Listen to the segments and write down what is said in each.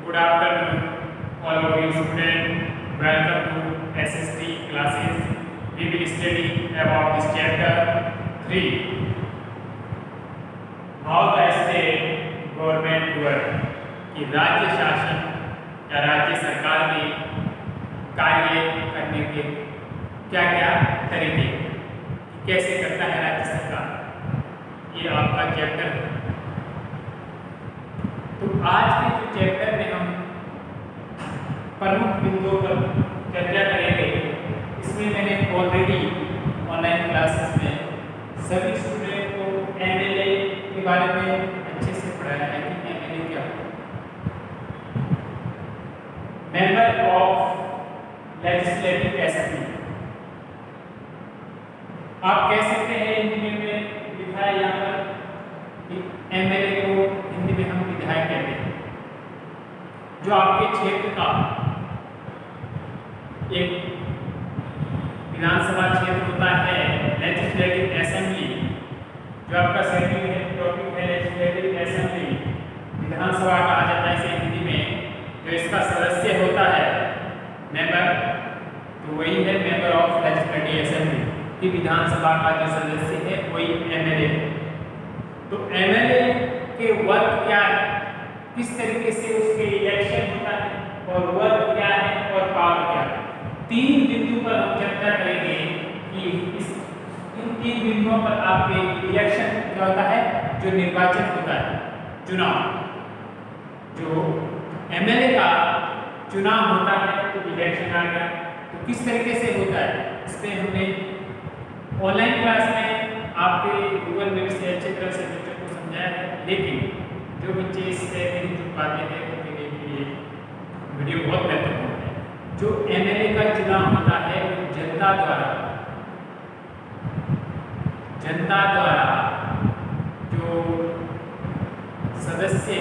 Good afternoon, all of you students. Welcome to SST classes. We will study about this chapter 3. How the state government work. कि राज्य शासन या राज्य सरकार के कार्य करने के क्या-क्या तरीके, कैसे करता है राज्य सरकार, ये आपका चैप्टर है। तो आज के जो चैप्टर में हम प्रमुख बिंदुओं पर चर्चा करेंगे। इसमें मैंने ऑलरेडी ऑनलाइन क्लासेस में सभी स्टूडेंट को एमएलए के बारे में अच्छे से पढ़ाया है कि एमएलए क्या है। मेंबर ऑफ लेजिस्लेटिव असेंबली आप कह सकते हैं, हिंदी में लिखा है यहाँ पर कि एमएलए को हिंदी में हम विधायक कहते हैं। जो आपके क्षेत्र का एक विधानसभा क्षेत्र होता है, लेजिस्लेटिव असेंबली, जो आपका शेड्यूल है, टॉपिक है लेजिस्लेटिव असेंबली, विधानसभा कहा जाता है इसे हिंदी में। जो इसका सदस्य होता है मेंबर, तो वही है मेंबर ऑफ लेजिस्लेटिव असेंबली की विधानसभा का जो सदस्य है वही एमएलए। तो एमएलए के वर्क क्या है, किस तरीके से उसके इलेक्शन होता है, और वर्क क्या है और पावर क्या है, तीन बिंदु पर हम चर्चा करेंगे कि इन तीन बिंदुओं पर आपके इलेक्शन क्या होता है, जो निर्वाचन होता है, चुनाव, जो एमएलए का चुनाव होता है तो इलेक्शन आ गया। तो किस तरीके से होता है, इस पर हमने ऑनलाइन क्लास में आपके गूगल मीट से अच्छी तरह से बच्चों को समझाया है। लेकिन जो बच्चे इससे नहीं जुड़ पाते हैं उनके लिए वीडियो बहुत महत्वपूर्ण है। जो एमएलए का चुनाव होता है वो जनता द्वारा जो सदस्य,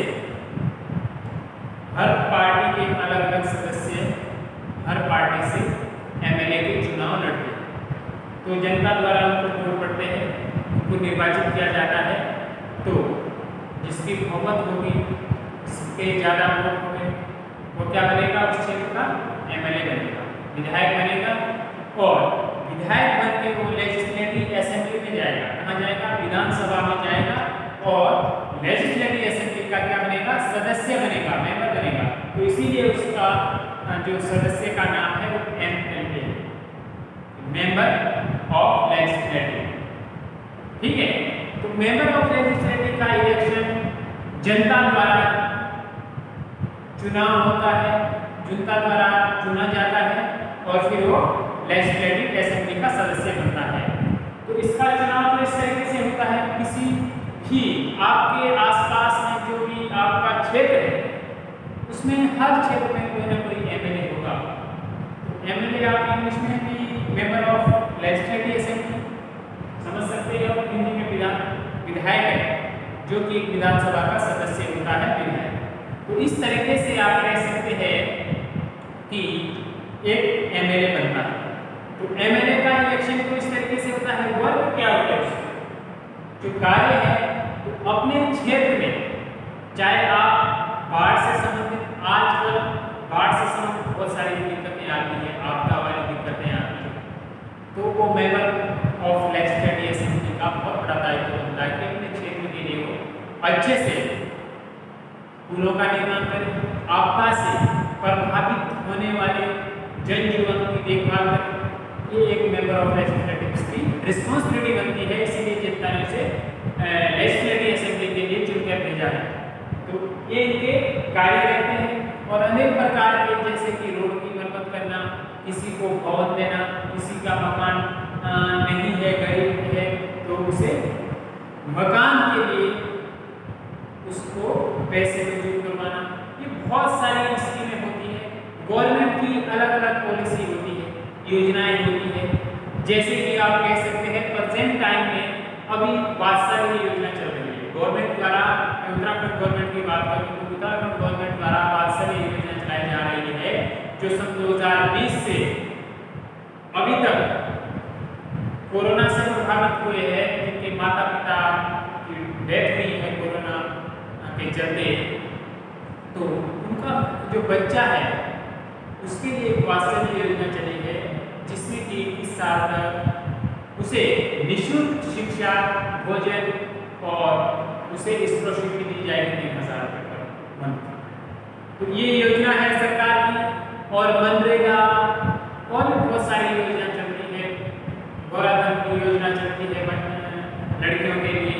हर पार्टी के अलग अलग सदस्य हर पार्टी से एमएलए के चुनाव लड़ते हैं। तो जनता द्वारा उनको वोट पड़ते हैं, उनको निर्वाचित किया जाता है। तो जिसकी बहुमत होगी, जिसके ज़्यादा वोट होंगे, वो क्या बनेगा, उस क्षेत्र का एमएलए बनेगा, विधायक बनेगा। और विधायक बन के वो लेजिस्लेटिव असेंबली में जाएगा। कहाँ जाएगा, विधानसभा में जाएगा। और लेजिस्लेटिव असेंबली का क्या बनेगा, सदस्य बनेगा, मेंबर बनेगा। तो इसीलिए उसका जो सदस्य का नाम है वो एमएलए, मेंबर ऑफ लेजिस्लेटिव। ठीक है, तो मेंबर ऑफ लेजिस्लेटिव का इलेक्शन जनता द्वारा चुनाव होता है, जनता द्वारा चुना जाता है और फिर वो लेजिस्लेटिव असेंबली का सदस्य बनता है। तो इसका चुनाव तो इस तरीके से होता है, किसी भी आपके आसपास में जो भी आपका क्षेत्र है उसमें हर क्षेत्र में कोई ना कोई एमएलए होगा। तो एमएलए आप इंग्लिश में भी मेंबर ऑफ लेजिस्लेटिव असेंबली समझ सकते हैं, और हिंदी में विधायक है, जो कि विधानसभा का सदस्य होता है, विधायक। तो इस तरीके से आप कह सकते हैं कि एक एमएलए बनता है। तो एमएलए का इलेक्शन तो इस तरीके से होता है। वर्क क्या होता है, उसका जो कार्य है, तो अपने क्षेत्र में, चाहे आप बाढ़ से संबंधित, आजकल बाढ़ से संबंधित बहुत सारी दिक्कतें आती हैं, आपदा वाली दिक्कतें आती हैं, तो वो मेंबर ऑफ लेजिस्लेटिव असेंबली का बहुत बड़ा दायित्व बनता है कि अपने क्षेत्र के लिए वो अच्छे से पुलों का निर्माण करें, आपदा से प्रभावित होने वाले जनजीवन की देखभाल करें। ये एक मेंबर ऑफ लेजिस्लेटिव की रिस्पॉन्सिबिलिटी बनती है। इसीलिए जनता ने उसे लेजिस्लेटिव असेंबली के लिए चुनकर भेजा है। तो ये इनके कार्य रहते हैं। और अनेक प्रकार के, जैसे कि रोड की मरम्मत करना, किसी को भवन देना, किसी का मकान नहीं है, गरीब है, तो उसे मकान के लिए उसको पैसे मंजूर करवाना। ये बहुत सारी स्कीमें होती हैं। गवर्नमेंट की अलग अलग पॉलिसी होती है, योजनाएं होती है। जैसे कि आप कह सकते हैं प्रेजेंट टाइम में अभी वात्सल्य योजना चल रही है गवर्नमेंट द्वारा। उत्तराखंड गवर्नमेंट की बात करें तो उत्तराखंड गवर्नमेंट द्वारा वात्सल्य योजना चलाई जा रही है, जो सन 2020 से अभी तक कोरोना से प्रभावित हुए हैं, जिनके माता पिता की डेथ हुई है कोरोना के चलते, तो उनका जो बच्चा है उसके लिए एक वात्सल्य योजना चली है, जिसमें कि 21 साल तक उसे निःशुल्क शिक्षा, भोजन और उसे स्कॉलरशिप दी जाएगी 3000 रुपये पर मंथ। तो ये योजना है सरकार की। और मनरेगा और भी बहुत सारी योजना चलती है, गौराधन की योजना चलती है लड़कियों के लिए।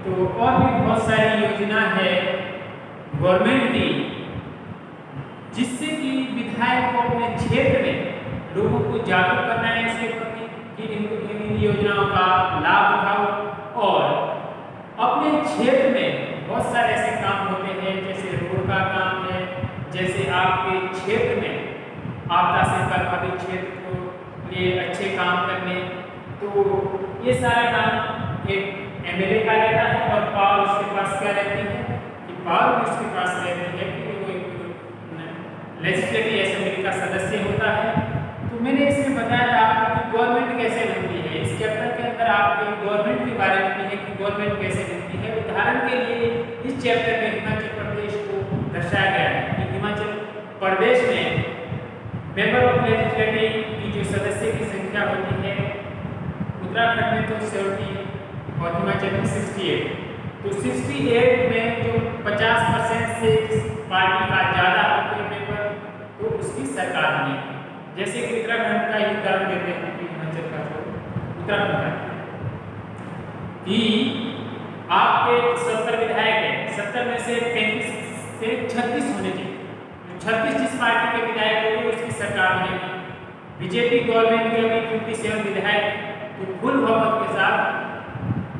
तो और भी बहुत सारी योजना है गवर्नमेंट की, जिससे कि विधायक को अपने क्षेत्र में लोगों को जागरूक करना है इसके प्रति कि इन योजनाओं का लाभ उठाओ। और अपने क्षेत्र में बहुत सारे ऐसे काम होते हैं, जैसे रोड का काम है, जैसे आपके क्षेत्र में आपदा से प्रभावित क्षेत्र को लिए अच्छे काम करने। तो ये सारा काम एक एमएलए का रहता है, और पावर उसके पास क्या रहती है कि पावर उसके पास रहती है कि वो एक लेजिस्लेटिव असेंबली का सदस्य होता है। तो मैंने इसमें बताया था आपको कि गवर्नमेंट कैसे बनती है। इस चैप्टर के अंदर आपके गवर्नमेंट के बारे में भी है कि गवर्नमेंट कैसे बनती है। उदाहरण के लिए इस चैप्टर में हिमाचल प्रदेश को दर्शाया गया है कि हिमाचल प्रदेश में मेंबर ऑफ लेजिस्लेटिव की जो सदस्य की संख्या होती है, उत्तराखंड में तो 70 और हिमाचल में 68। तो 68 में जो 50% से पार्टी का ज़्यादा होते हैं मेंबर, तो उसकी सरकार बनेगी। जैसे कि उत्तराखंड का ही उदाहरण देते हैं कि हिमाचल का जो उत्तराखंड का कि आपके 70 विधायक हैं, 70 में से 35 से 36 होने चाहिए। 36 जिस पार्टी के विधायक होंगे उसकी सरकार बनेगी। बीजेपी गवर्नमेंट के अभी 57 विधायक, तो फुल बहुमत के साथ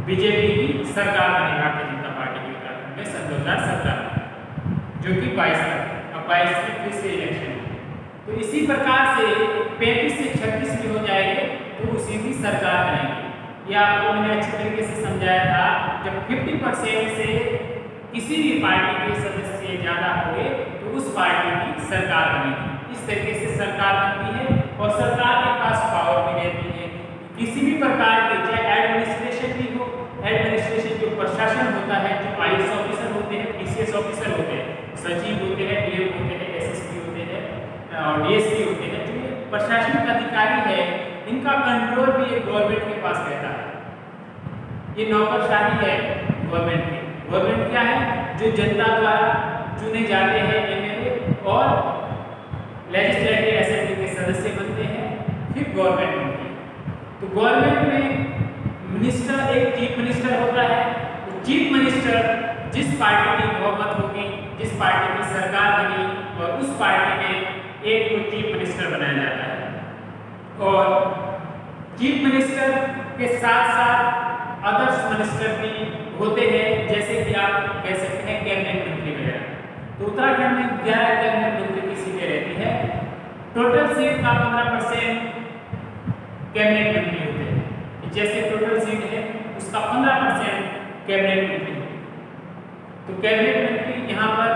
बीजेपी की सरकार बनेगी भारतीय जनता पार्टी की उत्तराखंड में सन 2017, जो कि 22 तक, अब 22 में फिर से इलेक्शन। तो इसी प्रकार से 35 से 36 भी हो जाएंगे तो उसी की सरकार बनेगी। यह आपको मैंने अच्छी तरीके से समझाया था। जब 50% से किसी भी पार्टी के सदस्य ज़्यादा होंगे तो उस पार्टी की सरकार बनेगी। इस तरीके से सरकार बनती है, और सरकार के पास पावर भी रहती है किसी भी प्रकार के, चाहे एडमिनिस्ट्रेशन भी हो, एडमिनिस्ट्रेशन जो प्रशासन होता है, जो आईएएस ऑफिसर होते हैं, पीसीएस ऑफिसर होते हैं, सचिव होते हैं, डीएम होते हैं, एसएसपी होते हैं और डीएसपी होते हैं, जो प्रशासनिक अधिकारी है, इनका कंट्रोल भी एक गवर्नमेंट के पास रहता है। ये नौकरशाही है गवर्नमेंट की। गवर्नमेंट क्या है? जो जनता द्वारा चुने जाते हैं एमएलए और लेजिस्लेटिव असेंबली के सदस्य बनते हैं, फिर गवर्नमेंट बनती है। तो गवर्नमेंट में मिनिस्टर, एक चीफ मिनिस्टर होता है। तो चीफ मिनिस्टर जिस पार्टी की बहुमत होगी, जिस पार्टी की सरकार बनी, और उस पार्टी में एक को चीफ मिनिस्टर बनाया जाता है। और चीफ मिनिस्टर के साथ साथ अदर्स मिनिस्टर भी होते हैं, जैसे कि आप कह सकते हैं कैबिनेट मंत्री वगैरह। तो उत्तराखंड में 11 कैबिनेट मंत्री की सीटें रहती है। टोटल सीट का 15% कैबिनेट मंत्री होते हैं। जैसे टोटल सीट है उसका 15% कैबिनेट मंत्री होते हैं। तो कैबिनेट मंत्री यहाँ पर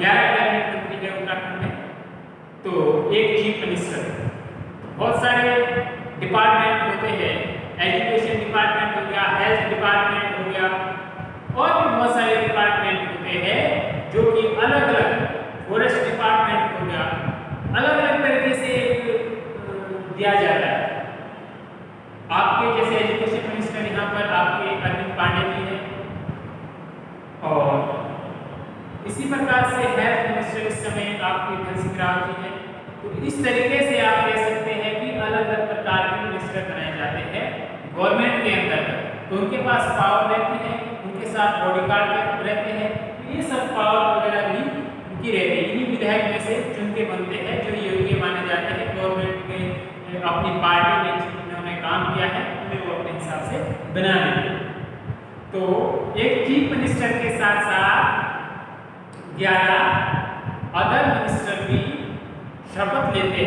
11 कैबिनेट मंत्री है उत्तराखंड में, तो एक चीफ मिनिस्टर। बहुत सारे डिपार्टमेंट होते हैं, एजुकेशन डिपार्टमेंट हो गया, हेल्थ डिपार्टमेंट हो गया, और भी बहुत सारे डिपार्टमेंट होते हैं जो कि अलग अलग, फॉरेस्ट डिपार्टमेंट हो गया, अलग अलग तरीके से दिया जाता है। आपके जैसे एजुकेशन मिनिस्टर यहाँ पर आपके अरविंद पांडे जी हैं, और इसी प्रकार से हेल्थ मिनिस्टर इस समय आपके धन सिंह रावत जी हैं। तो इस तरीके से आप कह सकते हैं कि अलग अलग प्रकार के मिनिस्टर बनाए जाते हैं गवर्नमेंट के अंदर। तो उनके पास पावर रहती है, उनके साथ बॉडीगार्ड रहते हैं। तो ये सब पावर वगैरह भी उनकी रहती है। इन्हीं विधायक में से चुन के बनते हैं जो योग्य माने जाते हैं गवर्नमेंट में, अपनी पार्टी में जिन्होंने काम किया है उन्हें वो अपने हिसाब से बना लेते हैं। तो एक चीफ मिनिस्टर के साथ साथ 11 अदर मिनिस्टर भी शपथ लेते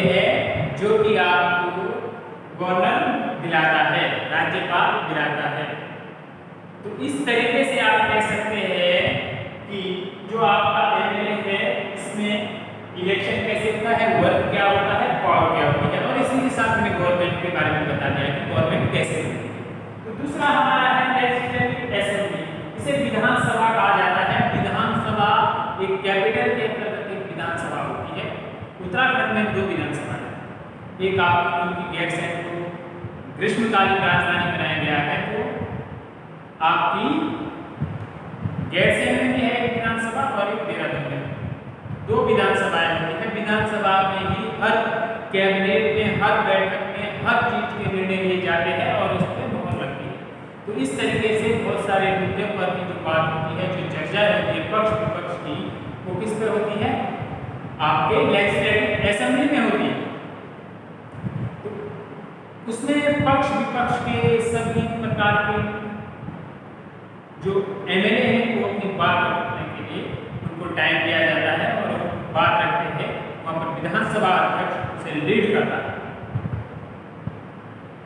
हैं, जो कि आपको गवर्नर दिलाता है, राज्यपाल दिलाता है। तो इस तरीके से आप कह सकते हैं कि जो आपका एमएलए है इसमें इलेक्शन कैसे होता है, वर्क क्या होता है, पावर क्या होती है, और इसी के साथ में गवर्नमेंट के बारे में बता दिया कि गवर्नमेंट कैसे होती है। तो दूसरा हमारा है लेजिस्लेटिव असेंबली, इसे विधानसभा कहा जाता है। विधानसभा में 2 विधानसभा है। एक आपकी क्योंकि गैरसैंण को ग्रीष्मकालीन राजधानी बनाया गया है, तो आपकी गैरसैंण में भी है एक विधानसभा और एक देहरादून में। 2 विधानसभाएं होती है। विधानसभा में ही हर कैबिनेट में, हर बैठक में, हर चीज के निर्णय लिए जाते हैं और उस पर मोहर लगती है। तो इस तरीके से बहुत सारे मुद्दों पर की जो बात होती है, जो चर्चा होती है पक्ष विपक्ष की, वो किस पर होती है? आपके लेजिस्लेटिव असेंबली में होती है। तो उसमें पक्ष विपक्ष के सभी प्रकार के जो एमएलए हैं वो अपनी बात रखने के लिए उनको टाइम दिया जाता है और बात रखते हैं। वहाँ पर विधानसभा अध्यक्ष उसे लीड करता है।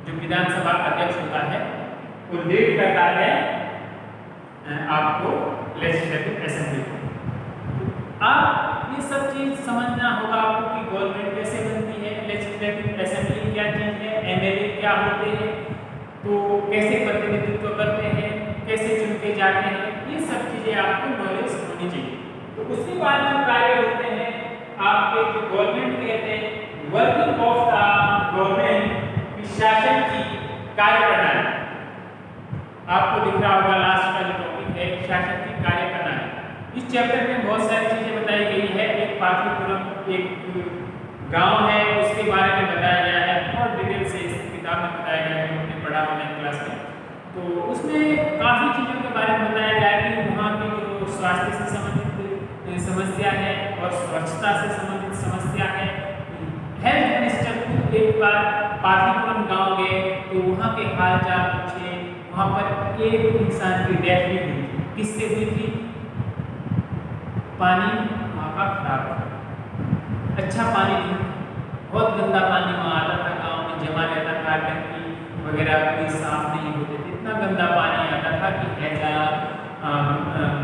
जो विधानसभा अध्यक्ष होता है वो लीड करता है आपको लेजिस्लेटिव असेंबली को। आप ये सब चीज समझना होगा आपको कि गवर्नमेंट कैसे बनती है, लेजिस्लेटिव असेंबली क्या चीज है, एमएलए क्या होते हैं, तो कैसे प्रतिनिधित्व करते हैं, कैसे चुनके जाते हैं, ये सब चीजें आपको नॉलेज होनी चाहिए। तो उसके बाद जो कार्य होते हैं आपके, जो गवर्नमेंट कहते हैं वर्किंग ऑफ द गवर्नमेंट, शासन की कार्यप्रणाली। आपको दिख रहा होगा लास्ट का जो टॉपिक है शासन की कार्यप्रणाली। इस चैप्टर में बहुत सारी चीजें बताई गई है। एक पाटलिपुत्रम एक गांव है, उसके बारे में बताया गया है और डिटेल से इस किताब में बताया गया है जो हमने पढ़ा ऑनलाइन क्लास में। तो उसमें काफ़ी चीज़ों के बारे में बताया गया है कि वहाँ की जो स्वास्थ्य से संबंधित समस्या है और स्वच्छता से संबंधित समस्या है। हेल्थ मिनिस्टर खुद एक बार पाटलिपुत्रम गाँव गए तो वहाँ के हाल चाल पूछे। वहाँ पर एक इंसान की डेथ भी हुई थी। किससे हुई थी? पानी वहाँ का खराब था, अच्छा पानी नहीं, बहुत गंदा पानी वहाँ आता था, गाँव में जमा रहता था, टंकी वगैरह कोई साफ नहीं होते थे, इतना गंदा पानी आता था कि हैजा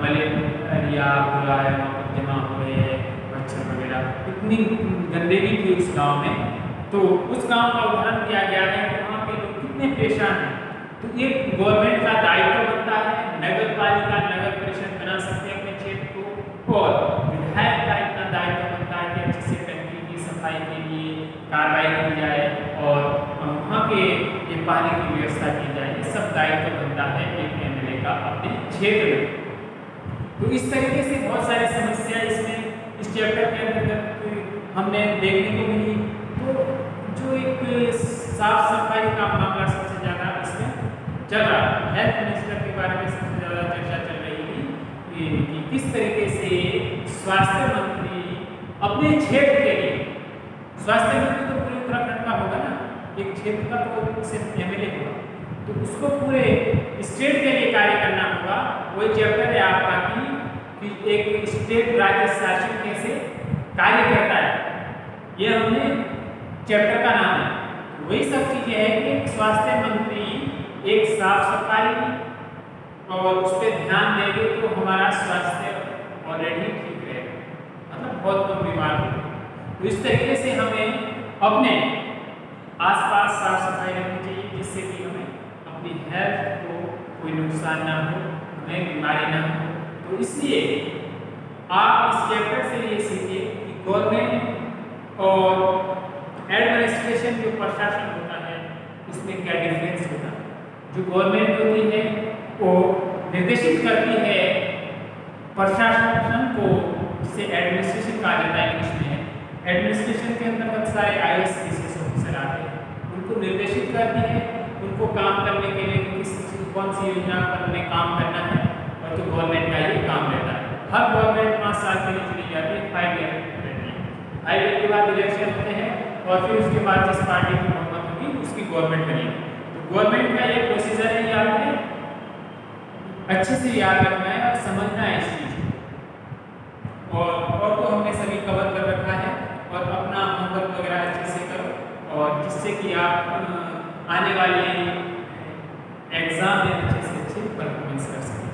मलेरिया बुलाए वहाँ पर जमा हुए मच्छर वगैरह, इतनी गंदगी थी उस गांव में। तो उस गांव का उदाहरण दिया गया है कि वहाँ के लोग कितने परेशान हैं। तो ये गवर्नमेंट का दायित्व बनता है, नगर पालिका नगर परिषद बना सकते हैं अपने क्षेत्र को, और विधायक का इतना दायित्व बनता है कि अच्छे से टंकी की सफाई के लिए कार्रवाई की जाए और वहाँ के ये पानी की व्यवस्था की जाए। ये सब दायित्व बनता है एक एमएलए का अपने क्षेत्र में। तो इस तरीके से बहुत सारी समस्या इसमें इस चैप्टर के अंतर्गत हमने देखने को मिली। तो जो एक साफ सफाई का मामला सबसे ज़्यादा इसमें चल रहा है, हेल्थ मिनिस्टर के बारे में सबसे ज़्यादा चर्चा चल रही थी कि किस तरीके से स्वास्थ्य मंत्री अपने क्षेत्र के लिए, स्वास्थ्य मंत्री तो पूरे उत्तराखंड का होगा ना, एक क्षेत्र का तो सिर्फ एमएलए होगा, तो उसको पूरे स्टेट के लिए कार्य करना होगा। वही चैप्टर है आपका कि एक स्टेट राज्य शासन कैसे कार्य करता है, ये हमने चैप्टर का नाम है। वही सब चीजें है कि एक स्वास्थ्य मंत्री एक साफ सफाई और उस पर ध्यान देंगे तो हमारा स्वास्थ्य ऑलरेडी ठीक रहेगा, मतलब बहुत कम बीमार होगा। तो इस तरीके से हमें अपने आसपास साफ सफाई रखनी चाहिए जिससे कि हमें अपनी हेल्थ को कोई नुकसान ना हो, हमें बीमारी ना हो। तो इसलिए आप इस चैप्टर से ये सीखिए कि गवर्नमेंट और एडमिनिस्ट्रेशन जो प्रशासन होता है उसमें क्या डिफरेंस होता है। जो गवर्नमेंट होती है वो निर्देशित करती है प्रशासन को, जिसे एडमिनिस्ट्रेशन कहा जाता है इंग्लिश में। एडमिनिस्ट्रेशन के अंतर्गत सारे आईएएस पीसीएस ऑफिसर आते हैं, उनको निर्देशित करती है उनको काम करने के लिए कौन सी योजना पर उन्हें काम करना है, और तो गवर्नमेंट का ये काम रहता है। हर गवर्नमेंट 5 साल के लिए चुनी जाती है, 5 ईयर रहती है। 5 ईयर के बाद इलेक्शन होते हैं और फिर उसके बाद जिस पार्टी की बहुमत होगी उसकी गवर्नमेंट बनेगी। तो गवर्नमेंट का ये प्रोसीजर है, ये आपने अच्छे से याद रखना है और समझना है इस चीज़ को। और तो हमने सभी कवर कर रखा है, और अपना होमवर्क वगैरह अच्छे से करो, और जिससे कि आप आने वाले एग्जाम में अच्छे से अच्छे परफॉर्मेंस कर सकें।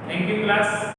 Thank you class.